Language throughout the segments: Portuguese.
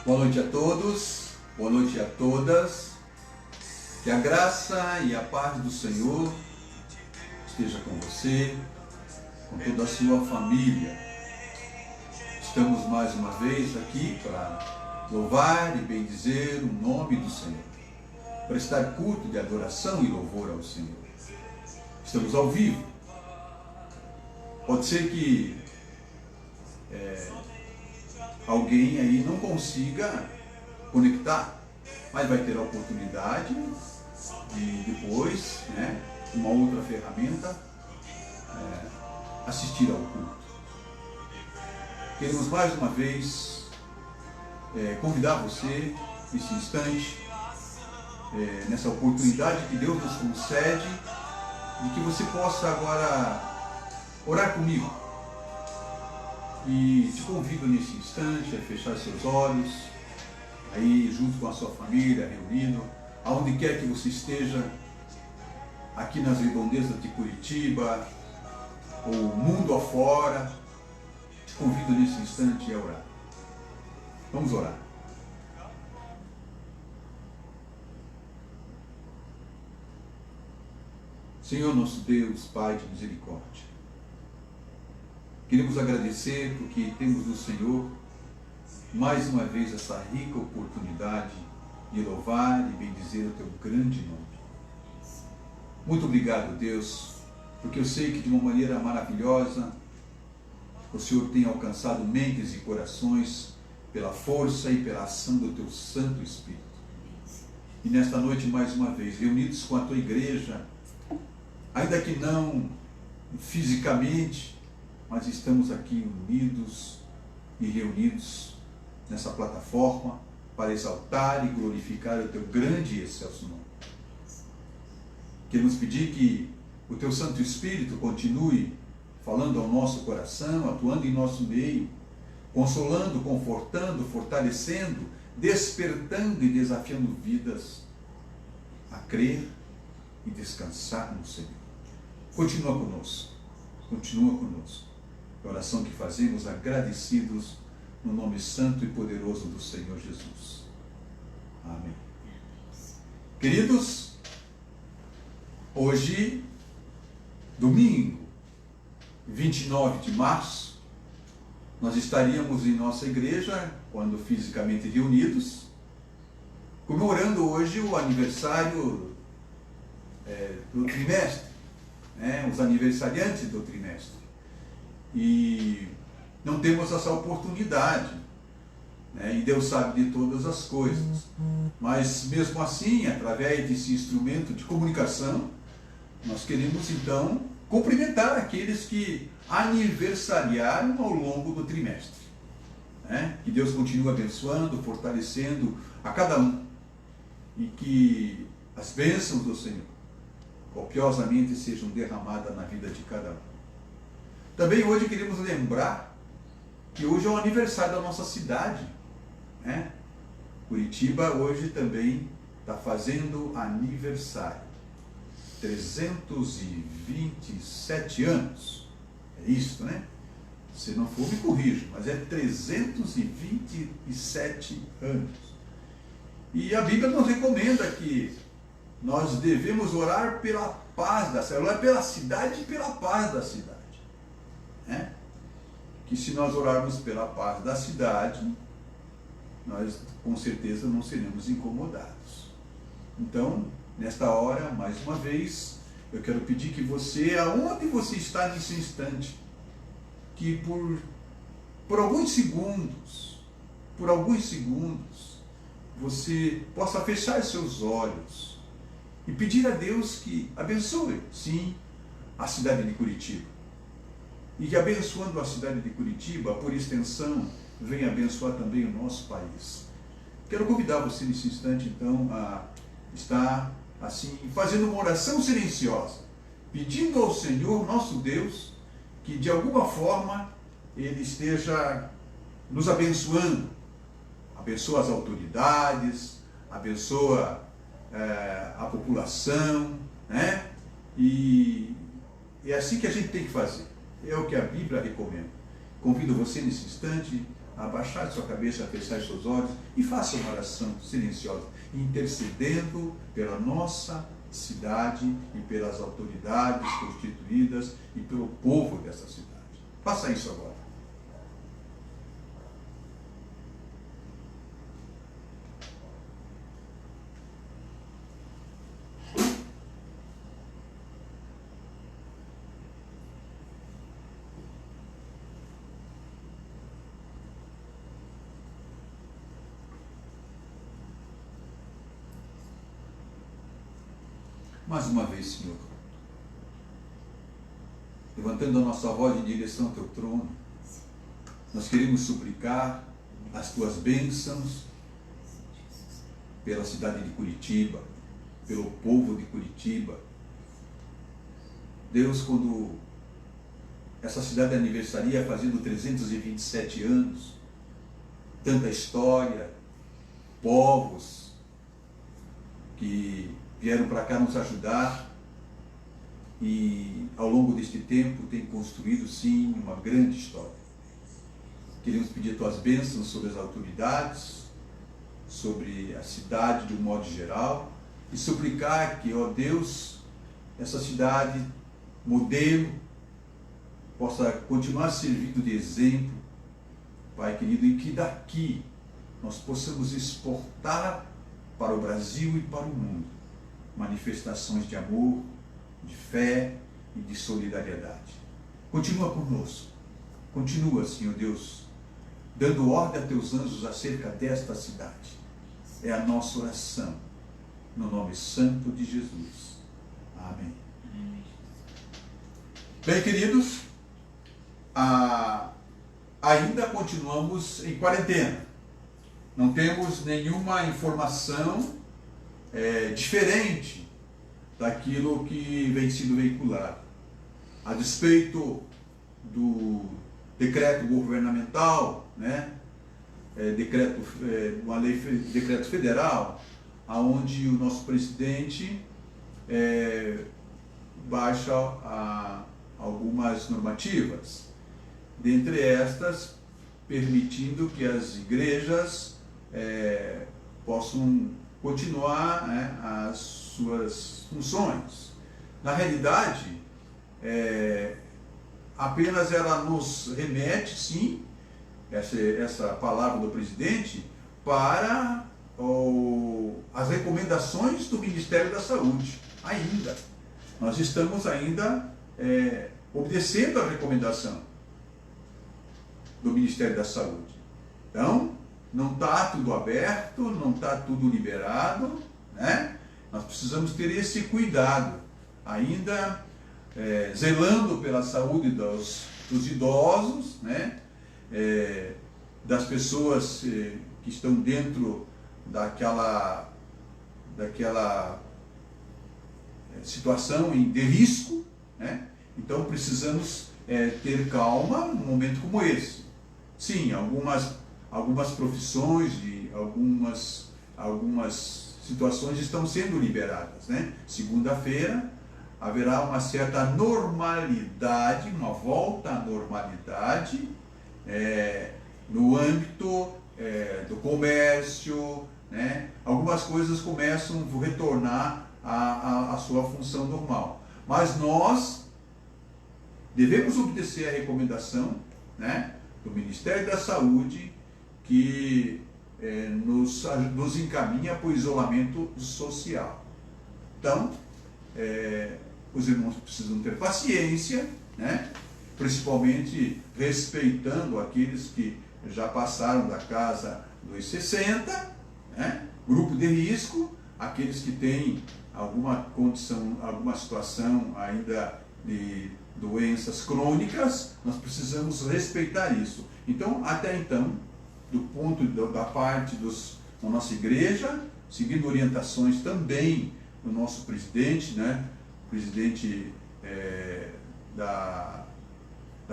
Boa noite a todos, boa noite a todas. Que a graça e a paz do Senhor esteja com você, com toda a sua família. Estamos mais uma vez aqui para louvar e bendizer o nome do Senhor, prestar culto de adoração e louvor ao Senhor. Estamos ao vivo. Pode ser que alguém aí não consiga conectar, mas vai ter a oportunidade de depois, uma outra ferramenta, assistir ao culto. Queremos mais uma vez convidar você nesse instante, nessa oportunidade que Deus nos concede, de que você possa agora orar comigo. E te convido nesse instante a fechar seus olhos, aí junto com a sua família, reunido, aonde quer que você esteja, aqui nas redondezas de Curitiba, ou mundo afora, te convido nesse instante a orar. Vamos orar. Senhor nosso Deus, Pai de misericórdia, queremos agradecer porque temos no Senhor mais uma vez essa rica oportunidade de louvar e bendizer o Teu grande nome. Muito obrigado, Deus, porque eu sei que de uma maneira maravilhosa o Senhor tem alcançado mentes e corações pela força e pela ação do Teu Santo Espírito. E nesta noite, mais uma vez, reunidos com a Tua igreja, ainda que não fisicamente, mas estamos aqui unidos e reunidos nessa plataforma para exaltar e glorificar o Teu grande e excelso nome. Queremos pedir que o Teu Santo Espírito continue falando ao nosso coração, atuando em nosso meio, consolando, confortando, fortalecendo, despertando e desafiando vidas a crer e descansar no Senhor. Continua conosco, continua conosco. É a oração que fazemos agradecidos no nome santo e poderoso do Senhor Jesus. Amém. Queridos, hoje, domingo, 29 de março, nós estaríamos em nossa igreja, quando fisicamente reunidos, comemorando hoje o aniversário do trimestre, os aniversariantes do trimestre. E não temos essa oportunidade, e Deus sabe de todas as coisas, mas mesmo assim, através desse instrumento de comunicação, nós queremos então cumprimentar aqueles que aniversariaram ao longo do trimestre, que Deus continue abençoando, fortalecendo a cada um, e que as bênçãos do Senhor copiosamente sejam derramadas na vida de cada um. Também hoje queremos lembrar que hoje é o aniversário da nossa cidade. Curitiba hoje também está fazendo aniversário. 327 anos. É isso, né? Se não for, me corrija, mas é 327 anos. E a Bíblia nos recomenda que nós devemos orar pela paz da cidade, orar pela cidade e pela paz da cidade. Que se nós orarmos pela paz da cidade, nós com certeza não seremos incomodados. Então, nesta hora, mais uma vez, eu quero pedir que você, aonde você está nesse instante, que por alguns segundos, você possa fechar seus olhos e pedir a Deus que abençoe, sim, a cidade de Curitiba. E que abençoando a cidade de Curitiba, por extensão, venha abençoar também o nosso país. Quero convidar você nesse instante, então, a estar assim, fazendo uma oração silenciosa, pedindo ao Senhor, nosso Deus, que de alguma forma Ele esteja nos abençoando. Abençoa as autoridades, abençoa a população, E é assim que a gente tem que fazer. É o que a Bíblia recomenda. Convido você nesse instante a abaixar sua cabeça, a fechar seus olhos e faça uma oração silenciosa, intercedendo pela nossa cidade e pelas autoridades constituídas e pelo povo dessa cidade. Faça isso agora. Mais uma vez, Senhor, levantando a nossa voz em direção ao Teu trono, nós queremos suplicar as Tuas bênçãos pela cidade de Curitiba, pelo povo de Curitiba. Deus, quando essa cidade aniversaria fazendo 327 anos, tanta história, povos que vieram para cá nos ajudar e ao longo deste tempo tem construído sim uma grande história. Queremos pedir Tuas bênçãos sobre as autoridades, sobre a cidade de um modo geral e suplicar que, ó Deus, essa cidade modelo possa continuar servindo de exemplo, Pai querido, e que daqui nós possamos exportar para o Brasil e para o mundo manifestações de amor, de fé e de solidariedade. Continua conosco, continua, Senhor Deus, dando ordem a Teus anjos acerca desta cidade. É a nossa oração, no nome santo de Jesus. Amém. Bem, queridos, ainda continuamos em quarentena. Não temos nenhuma informação diferente daquilo que vem sendo veiculado. A despeito do decreto governamental, né, decreto federal, aonde o nosso presidente baixa algumas normativas, dentre estas permitindo que as igrejas possam continuar, né, as suas funções. Na realidade, apenas ela nos remete, sim, essa palavra do presidente, para as recomendações do Ministério da Saúde. Ainda. Nós estamos ainda obedecendo a recomendação do Ministério da Saúde. Então, não está tudo aberto, não está tudo liberado, né? Nós precisamos ter esse cuidado, ainda zelando pela saúde dos idosos, né? Das pessoas que estão dentro daquela situação de risco, né? Então precisamos ter calma num momento como esse. Sim, algumas profissões e algumas situações estão sendo liberadas, né? Segunda-feira haverá uma certa normalidade, uma volta à normalidade no âmbito do comércio, né? Algumas coisas começam a retornar à sua função normal. Mas nós devemos obedecer a recomendação, né, do Ministério da Saúde, que nos encaminha para o isolamento social. Então, os irmãos precisam ter paciência, né, principalmente respeitando aqueles que já passaram da casa dos 60, né, grupo de risco, aqueles que têm alguma condição, alguma situação ainda de doenças crônicas, nós precisamos respeitar isso. Então, até então, do ponto da parte da nossa igreja, seguindo orientações também do nosso presidente, né, presidente da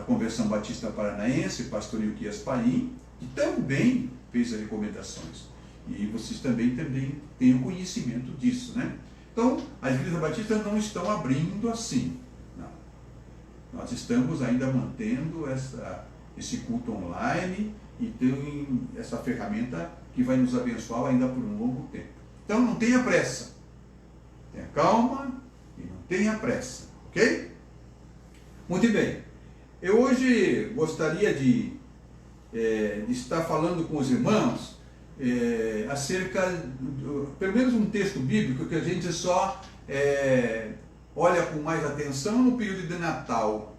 Convenção Batista Paranaense, pastor Ilquias Paim, que também fez as recomendações. E vocês também têm o conhecimento disso, né? Então, as igrejas batistas não estão abrindo assim. Não. Nós estamos ainda mantendo esse culto online e tem essa ferramenta que vai nos abençoar ainda por um longo tempo. Então não tenha pressa. Tenha calma e não tenha pressa. Ok? Muito bem. Eu hoje gostaria de estar falando com os irmãos acerca, pelo menos um texto bíblico que a gente só olha com mais atenção no período de Natal.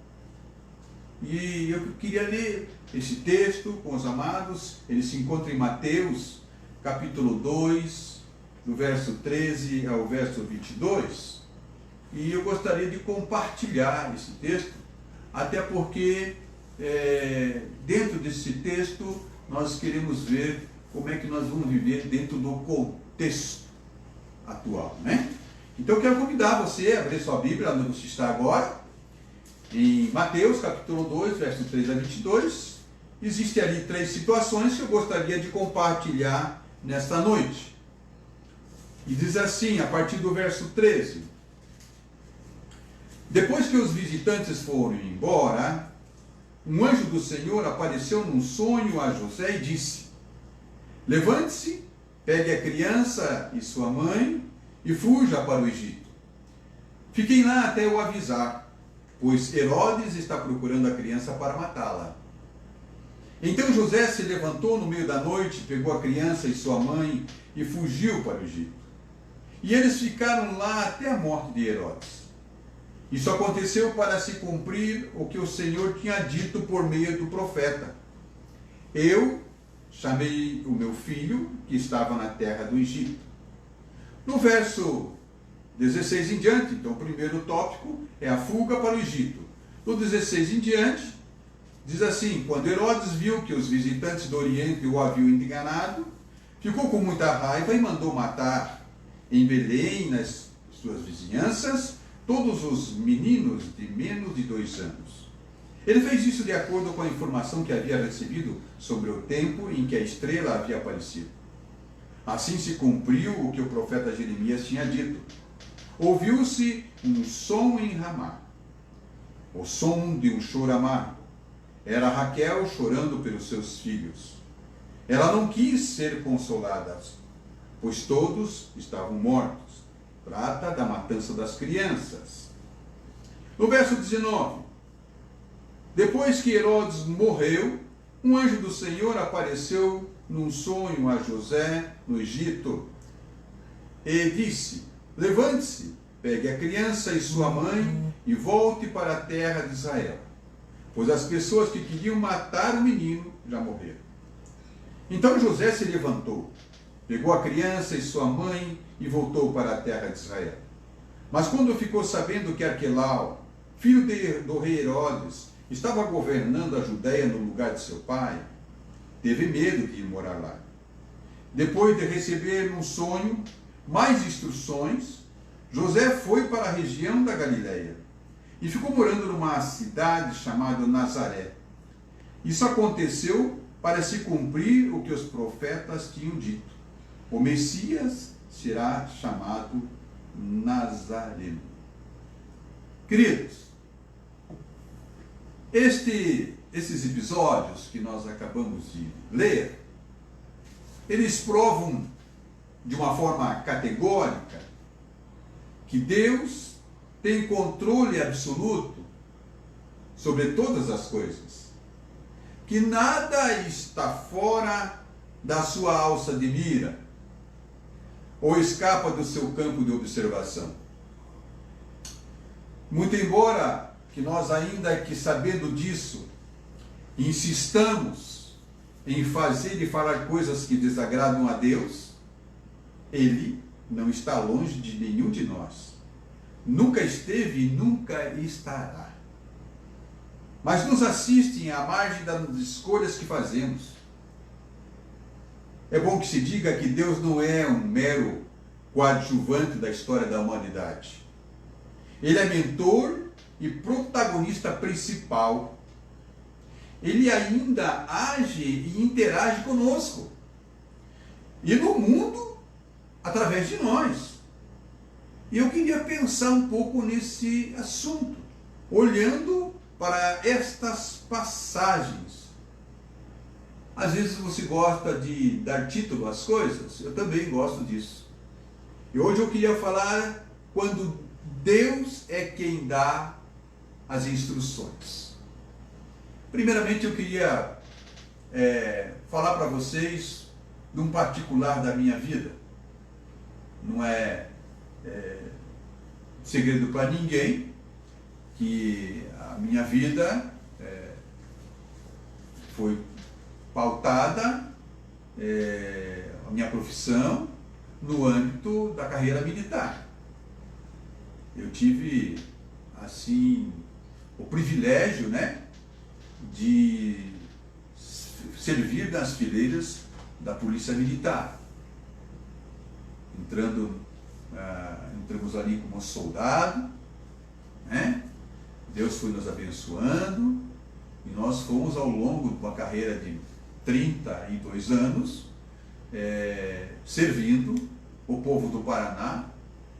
E eu queria ler esse texto com os amados. Ele se encontra em Mateus, capítulo 2, do verso 13 ao verso 22. E eu gostaria de compartilhar esse texto, até porque dentro desse texto nós queremos ver como é que nós vamos viver dentro do contexto atual, né? Então eu quero convidar você a abrir sua Bíblia, onde você está agora, em Mateus capítulo 2, verso 3 a 22. Existem ali 3 situações que eu gostaria de compartilhar nesta noite. E diz assim, a partir do verso 13: Depois que os visitantes foram embora, um anjo do Senhor apareceu num sonho a José e disse: Levante-se, pegue a criança e sua mãe e fuja para o Egito. Fiquem lá até eu avisar, pois Herodes está procurando a criança para matá-la. Então José se levantou no meio da noite, pegou a criança e sua mãe e fugiu para o Egito. E eles ficaram lá até a morte de Herodes. Isso aconteceu para se cumprir o que o Senhor tinha dito por meio do profeta: Eu chamei o meu filho, que estava na terra do Egito. No verso 16 em diante, então o primeiro tópico é a fuga para o Egito. No 16 em diante, diz assim: Quando Herodes viu que os visitantes do Oriente o haviam enganado, ficou com muita raiva e mandou matar em Belém, nas suas vizinhanças, todos os meninos de menos de 2 anos. Ele fez isso de acordo com a informação que havia recebido sobre o tempo em que a estrela havia aparecido. Assim se cumpriu o que o profeta Jeremias tinha dito. Ouviu-se um som em Ramá, o som de um choro amargo. Era Raquel chorando pelos seus filhos. Ela não quis ser consolada, pois todos estavam mortos. Trata da matança das crianças. No verso 19: Depois que Herodes morreu, um anjo do Senhor apareceu num sonho a José no Egito e disse: Levante-se, pegue a criança e sua mãe e volte para a terra de Israel, pois as pessoas que queriam matar o menino já morreram. Então José se levantou, pegou a criança e sua mãe e voltou para a terra de Israel. Mas quando ficou sabendo que Arquelau, filho do rei Herodes, estava governando a Judéia no lugar de seu pai, teve medo de ir morar lá. Depois de receber num sonho mais instruções, José foi para a região da Galileia e ficou morando numa cidade chamada Nazaré. Isso aconteceu para se cumprir o que os profetas tinham dito: o Messias será chamado Nazareno. Queridos, esses episódios que nós acabamos de ler, eles provam de uma forma categórica que Deus tem controle absoluto sobre todas as coisas, que nada está fora da sua alça de mira ou escapa do seu campo de observação. Muito embora que nós, ainda que sabendo disso, insistamos em fazer e falar coisas que desagradam a Deus, Ele não está longe de nenhum de nós. Nunca esteve e nunca estará. Mas nos assiste à margem das escolhas que fazemos. É bom que se diga que Deus não é um mero coadjuvante da história da humanidade. Ele é mentor e protagonista principal. Ele ainda age e interage conosco. E no mundo, através de nós. E eu queria pensar um pouco nesse assunto, olhando para estas passagens Às vezes você gosta de dar título às coisas, eu também gosto disso. E hoje eu queria falar quando Deus é quem dá as instruções. Primeiramente eu queria falar para vocês de um particular da minha vida. Não é segredo para ninguém que a minha vida foi pautada, a minha profissão, no âmbito da carreira militar. Eu tive, assim, o privilégio, de servir nas fileiras da Polícia Militar. Entramos ali como soldado, Deus foi nos abençoando, e nós fomos ao longo de uma carreira de 32 anos, servindo o povo do Paraná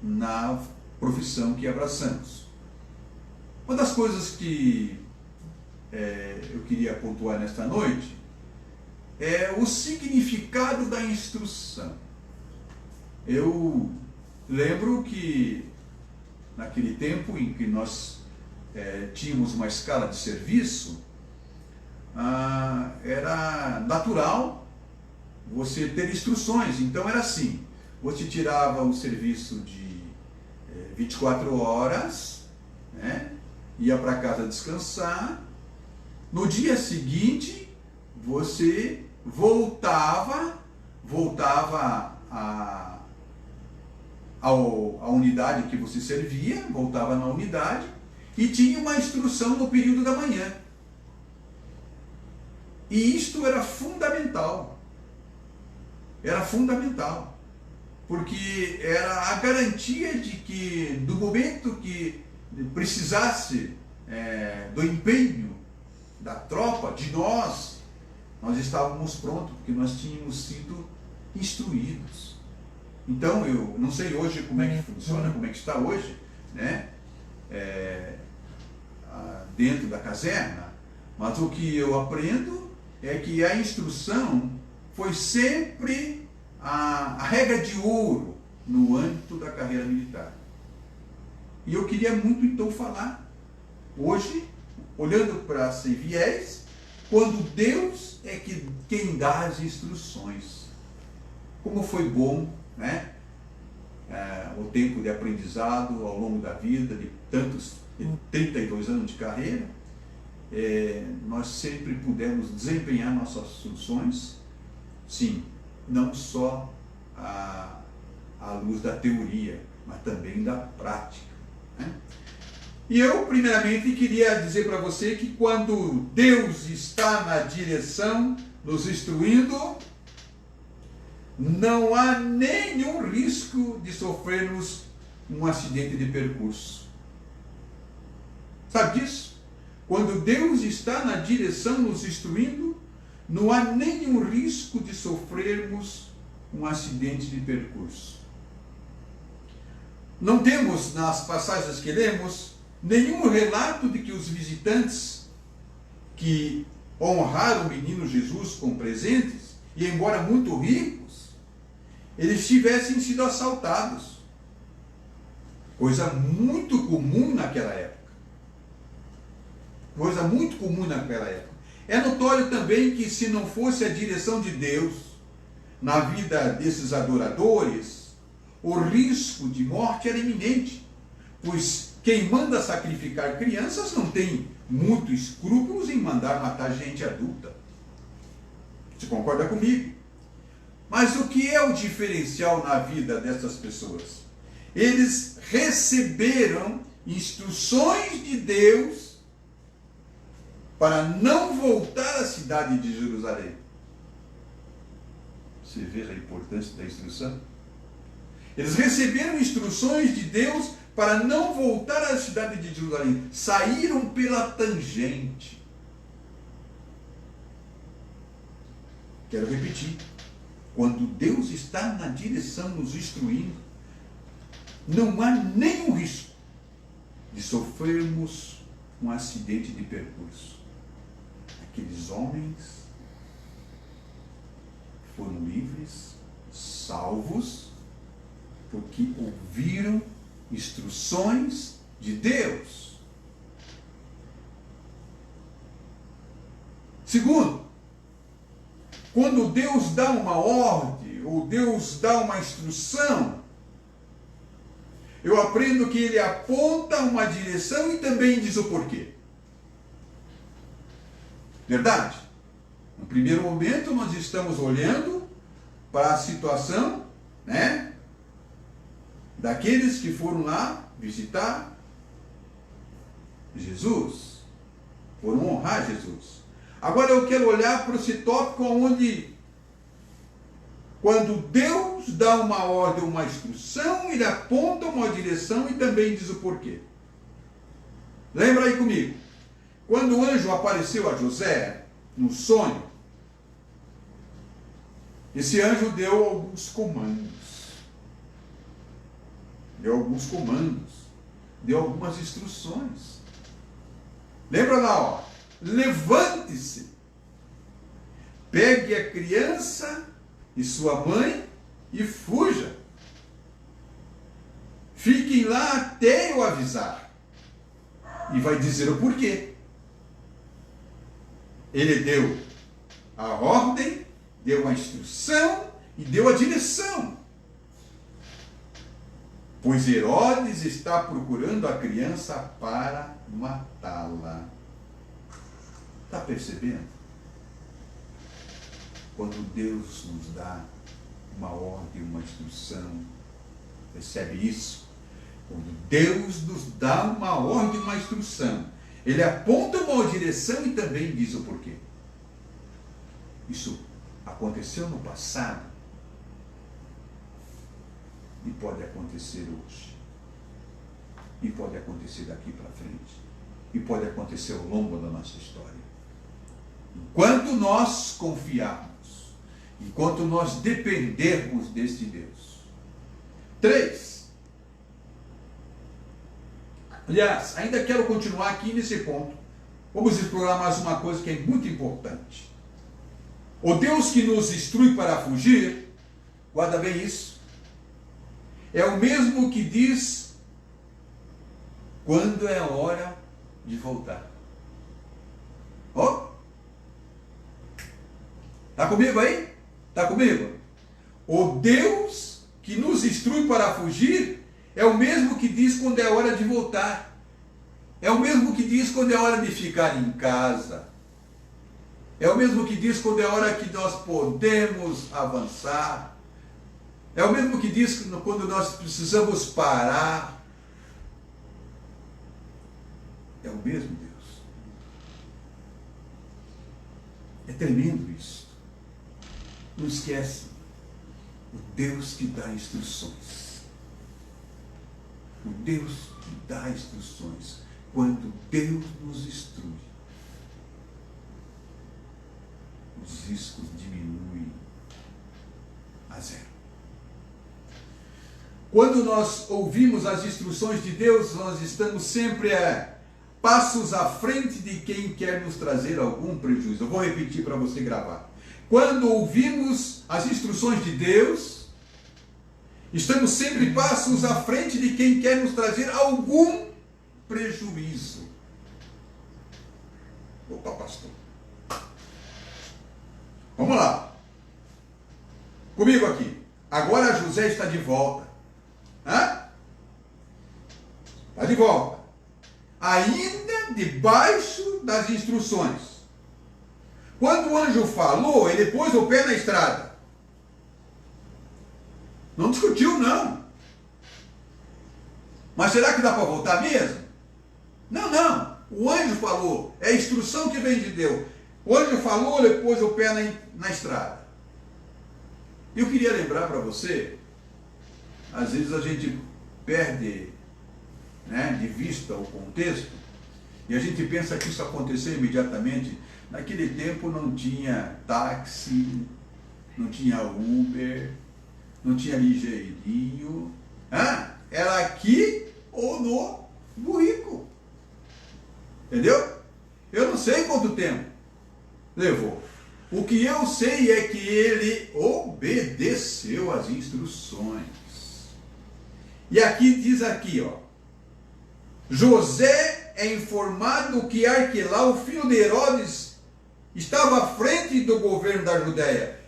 na profissão que abraçamos. Uma das coisas que eu queria pontuar nesta noite é o significado da instrução. Eu lembro que naquele tempo em que nós tínhamos uma escala de serviço, era natural você ter instruções. Então era assim, você tirava o serviço de 24 horas, ia para casa descansar, no dia seguinte você voltava à unidade que você servia, voltava na unidade e tinha uma instrução no período da manhã. E isto era fundamental. Era fundamental. Porque era a garantia de que, do momento que precisasse do empenho da tropa, de nós estávamos prontos, porque nós tínhamos sido instruídos. Então, eu não sei hoje como é que funciona, como é que está hoje, dentro da caserna, mas o que eu aprendo é que a instrução foi sempre a regra de ouro no âmbito da carreira militar. E eu queria muito então falar hoje, olhando para esse viés, quando Deus é quem dá as instruções. Como foi bom, o tempo de aprendizado ao longo da vida, de 32 anos de carreira, nós sempre pudemos desempenhar nossas funções, sim, não só à luz da teoria, mas também da prática. E eu, primeiramente, queria dizer para você que quando Deus está na direção, nos instruindo, não há nenhum risco de sofrermos um acidente de percurso. Sabe disso? Quando Deus está na direção, nos instruindo, não há nenhum risco de sofrermos um acidente de percurso. Não temos, nas passagens que lemos, nenhum relato de que os visitantes que honraram o menino Jesus com presentes, e embora muito ricos, eles tivessem sido assaltados. Coisa muito comum naquela época. Coisa muito comum naquela época. É notório também que se não fosse a direção de Deus na vida desses adoradores, o risco de morte era iminente, pois quem manda sacrificar crianças não tem muito escrúpulos em mandar matar gente adulta. Você concorda comigo? Mas o que é o diferencial na vida dessas pessoas? Eles receberam instruções de Deus para não voltar à cidade de Jerusalém. Você vê a importância da instrução? Eles receberam instruções de Deus para não voltar à cidade de Jerusalém. Saíram pela tangente. Quero repetir. Quando Deus está na direção nos instruindo, não há nenhum risco de sofrermos um acidente de percurso. Aqueles homens foram livres, salvos, porque ouviram instruções de Deus. Segundo, quando Deus dá uma ordem, ou Deus dá uma instrução, eu aprendo que Ele aponta uma direção e também diz o porquê. Verdade? No primeiro momento, nós estamos olhando para a situação, né, daqueles que foram lá visitar Jesus, foram honrar Jesus. Agora eu quero olhar para esse tópico onde, quando Deus dá uma ordem, uma instrução, Ele aponta uma direção e também diz o porquê. Lembra aí comigo? Quando o anjo apareceu a José no sonho, esse anjo deu alguns comandos. Deu algumas instruções. Lembra lá, ó. Levante-se, pegue a criança e sua mãe e fuja. Fiquem lá até eu avisar. E vai dizer o porquê. Ele deu a ordem, deu a instrução e deu a direção. Pois Herodes está procurando a criança para matá-la. Está percebendo? Quando Deus nos dá uma ordem, uma instrução, percebe isso? Quando Deus nos dá uma ordem, uma instrução, Ele aponta uma direção e também diz o porquê. Isso aconteceu no passado e pode acontecer hoje. E pode acontecer daqui para frente. E pode acontecer ao longo da nossa história. Enquanto nós confiarmos, enquanto nós dependermos deste Deus. 3. Aliás, ainda quero continuar aqui nesse ponto. Vamos explorar mais uma coisa que é muito importante. O Deus que nos instrui para fugir, guarda bem isso, é o mesmo que diz quando é a hora de voltar. Ó! Está comigo aí? Está comigo? O Deus que nos instrui para fugir é o mesmo que diz quando é hora de voltar. É o mesmo que diz quando é hora de ficar em casa. É o mesmo que diz quando é hora que nós podemos avançar. É o mesmo que diz quando nós precisamos parar. É o mesmo Deus. É tremendo isso. Não esquece, o Deus que dá instruções. O Deus que dá instruções. Quando Deus nos instrui, os riscos diminuem a zero. Quando nós ouvimos as instruções de Deus, nós estamos sempre passos à frente de quem quer nos trazer algum prejuízo. Eu vou repetir para você gravar. Quando ouvimos as instruções de Deus, estamos sempre passos à frente de quem quer nos trazer algum prejuízo. Opa, pastor. Vamos lá. Comigo aqui. Agora José está de volta. Está de volta. Ainda debaixo das instruções. Quando o anjo falou, ele pôs o pé na estrada. Não discutiu, não. Mas será que dá para voltar mesmo? Não, não. O anjo falou. É a instrução que vem de Deus. O anjo falou, ele pôs o pé na estrada. Eu queria lembrar para você, às vezes a gente perde, né, de vista o contexto, e a gente pensa que isso aconteceu imediatamente. Naquele tempo não tinha táxi, não tinha Uber, não tinha ligeirinho. Era aqui ou no burrico. Entendeu? Eu não sei quanto tempo levou. O que eu sei é que ele obedeceu às instruções. E aqui diz aqui, ó, José é informado que Arquelau, filho de Herodes, estava à frente do governo da Judéia.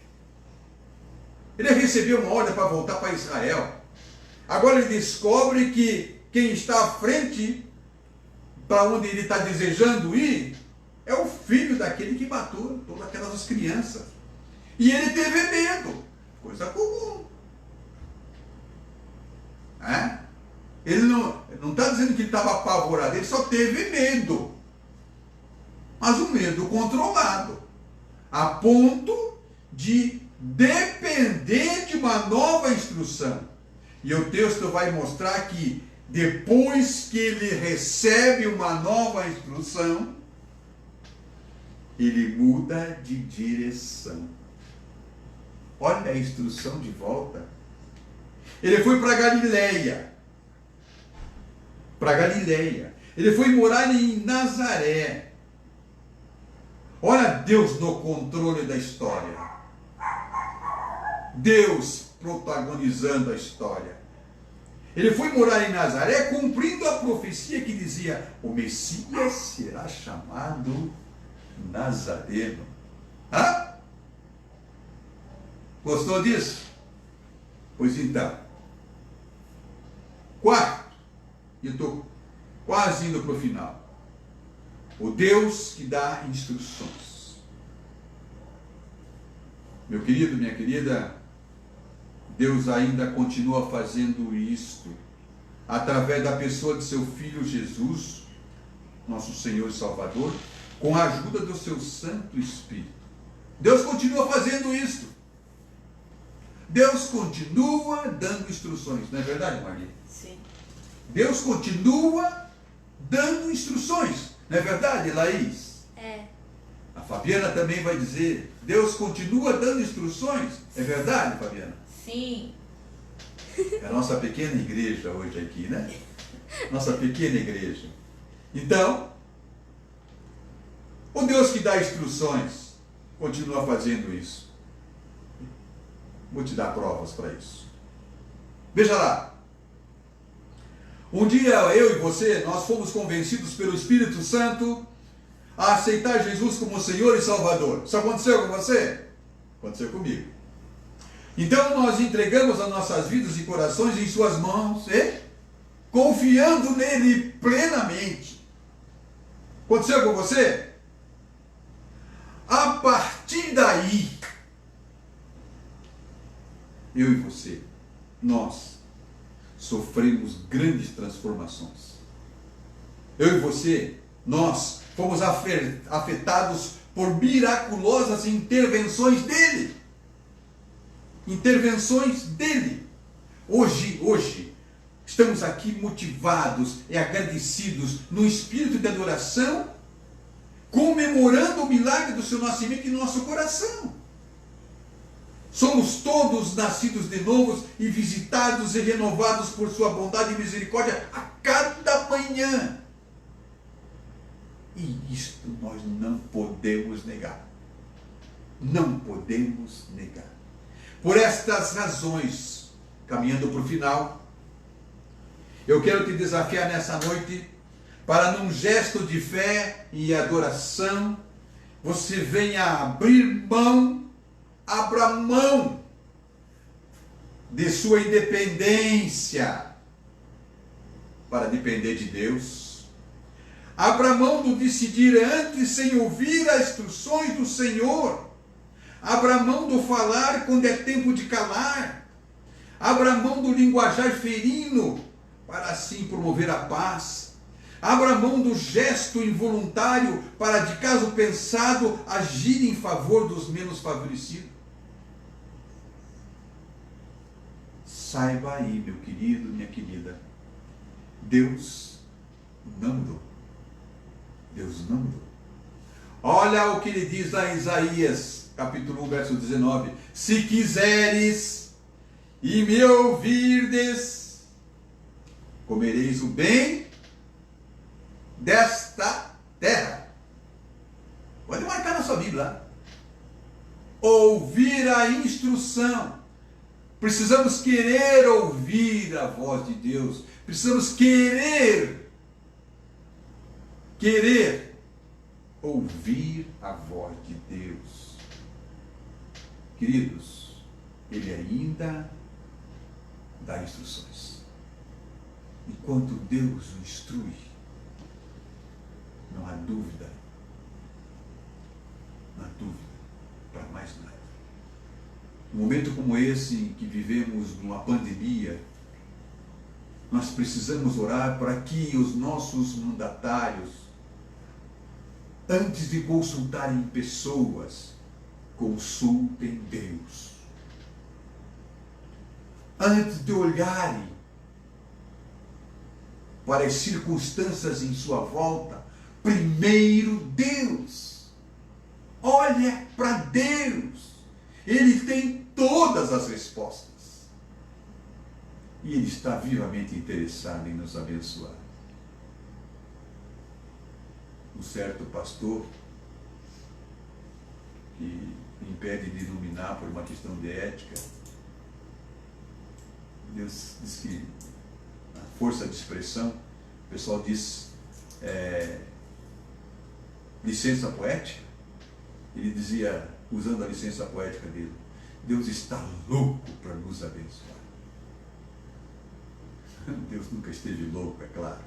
Ele recebeu uma ordem para voltar para Israel. Agora ele descobre que quem está à frente, para onde ele está desejando ir, é o filho daquele que matou todas aquelas crianças. E ele teve medo. Coisa comum. Ele não está dizendo que ele estava apavorado, ele só teve medo. Mas um medo controlado. A ponto de depender de uma nova instrução. E o texto vai mostrar que depois que ele recebe uma nova instrução, ele muda de direção. Olha a instrução de volta. Ele foi para Galileia. Ele foi morar em Nazaré. Olha Deus no controle da história. Deus protagonizando a história. Ele foi morar em Nazaré, cumprindo a profecia que dizia: o Messias será chamado Nazareno. Gostou disso? Pois então. Quarto, e eu estou quase indo para o final. O Deus que dá instruções. Meu querido, minha querida, Deus ainda continua fazendo isto através da pessoa de seu Filho Jesus, nosso Senhor e Salvador, com a ajuda do seu Santo Espírito. Deus continua fazendo isto. Deus continua dando instruções. Não é verdade, Maria? Sim. Deus continua dando instruções. Não é verdade, Laís? É. A Fabiana também vai dizer: Deus continua dando instruções. É verdade, Fabiana? Sim. É a nossa pequena igreja hoje aqui, né? Nossa pequena igreja. Então, o Deus que dá instruções continua fazendo isso. Vou te dar provas para isso. Veja lá. Um dia eu e você, nós fomos convencidos pelo Espírito Santo a aceitar Jesus como Senhor e Salvador. Isso aconteceu com você? Aconteceu comigo. Então nós entregamos as nossas vidas e corações em suas mãos, confiando nele plenamente. Aconteceu com você? A partir daí, eu e você, nós sofremos grandes transformações. Eu e você, nós fomos afetados por miraculosas intervenções dele. Hoje, estamos aqui motivados e agradecidos no espírito de adoração, comemorando o milagre do seu nascimento em nosso coração. Somos todos nascidos de novo e visitados e renovados por sua bondade e misericórdia a cada manhã. E isto nós não podemos negar. Não podemos negar. Por estas razões, caminhando para o final, eu quero te desafiar nessa noite para, num gesto de fé e adoração, você venha abrir mão, abra mão de sua independência para depender de Deus. Abra mão do decidir antes sem ouvir as instruções do Senhor. Abra mão do falar quando é tempo de calar. Abra mão do linguajar ferino para assim promover a paz. Abra mão do gesto involuntário para, de caso pensado, agir em favor dos menos favorecidos. Saiba aí, meu querido, minha querida, Deus não mudou. Deus não mudou. Olha o que ele diz lá em Isaías, capítulo 1, verso 19. Se quiseres e me ouvirdes, comereis o bem desta terra. Pode marcar na sua Bíblia. ouvir a instrução. Precisamos querer ouvir a voz de Deus. Precisamos querer ouvir a voz de Deus. Queridos, Ele ainda dá instruções. Enquanto Deus o instrui, não há dúvida para mais nada. Num momento como esse, em que vivemos numa pandemia, nós precisamos orar para que os nossos mandatários, antes de consultarem pessoas, consultem Deus. Antes de olharem para as circunstâncias em sua volta, primeiro Deus. Olha para Deus. Ele tem todas as respostas. E Ele está vivamente interessado em nos abençoar. Um certo pastor, que me impede de iluminar por uma questão de ética, Deus diz que a força de expressão, o pessoal diz licença poética. Ele dizia, usando a licença poética dele, Deus está louco para nos abençoar. Deus nunca esteve louco, é claro.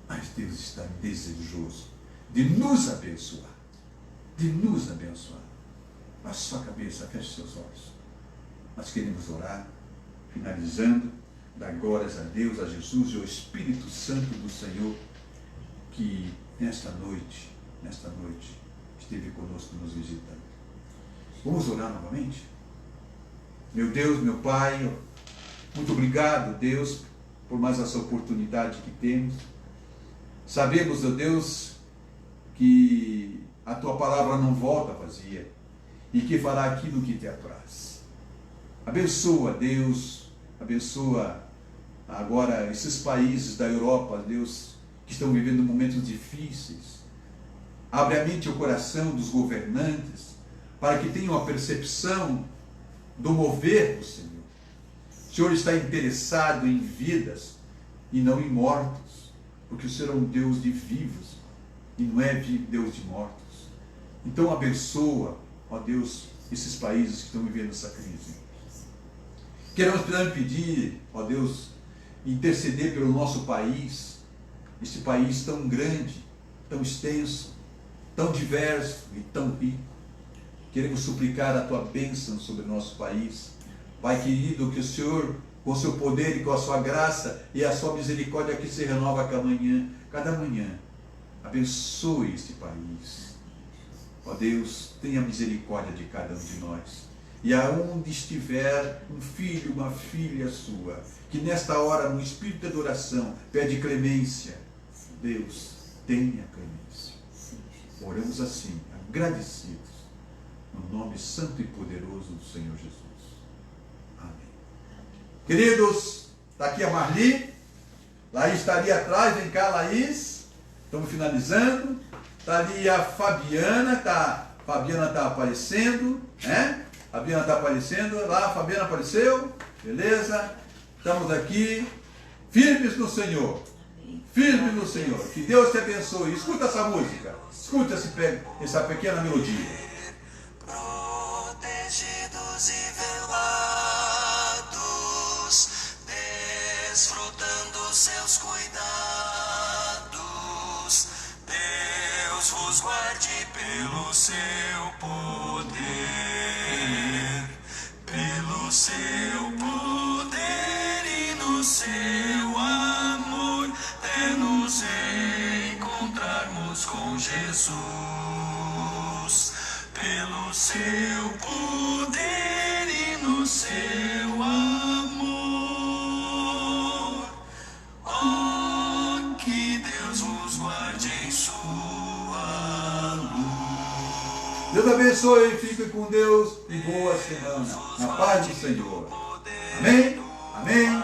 Mas Deus está desejoso de nos abençoar. De nos abençoar. Baixe sua cabeça, feche seus olhos. Nós queremos orar, finalizando, dar glórias a Deus, a Jesus e ao Espírito Santo do Senhor, que nesta noite, esteve conosco nos visitando. Vamos orar novamente? Meu Deus, meu Pai, muito obrigado, Deus, por mais essa oportunidade que temos. Sabemos, ó Deus, que a Tua palavra não volta vazia e que fará aquilo que te apraz. Abençoa, Deus, abençoa agora esses países da Europa, Deus, que estão vivendo momentos difíceis. Abre a mente e o coração dos governantes para que tenham a percepção do mover do Senhor. O Senhor está interessado em vidas e não em mortos, porque o Senhor é um Deus de vivos e não é Deus de mortos. Então abençoa, ó Deus, esses países que estão vivendo essa crise. Queremos pedir, ó Deus, interceder pelo nosso país, este país tão grande, tão extenso, tão diverso e tão rico. Queremos suplicar a Tua bênção sobre o nosso país. Pai querido, que o Senhor, com o Seu poder e com a Sua graça e a Sua misericórdia que se renova cada manhã, abençoe este país. Ó Deus, tenha misericórdia de cada um de nós. E aonde estiver um filho, uma filha sua, que nesta hora, no espírito de adoração, pede clemência, Deus, tenha clemência. Oramos assim, agradecidos, no nome santo e poderoso do Senhor Jesus. Amém. Queridos, está aqui a Marli, Laís está ali atrás, vem cá, Laís, estamos finalizando. Está ali a Fabiana, Fabiana está aparecendo, né? Fabiana está aparecendo, lá a Fabiana apareceu, beleza? Estamos aqui, firmes no Senhor. Firme no Senhor. Que Deus te abençoe. Escuta essa música. Escuta essa pequena melodia. Protegidos e velados, desfrutando seus cuidados. Deus vos guarde pelo seu poder. Pelo seu poder e no seu amor. Nos encontrarmos com Jesus, pelo seu poder e no seu amor. Oh, que Deus vos guarde em sua luz. Deus abençoe, fique com Deus e boa semana. Na paz do Senhor. Amém? Amém.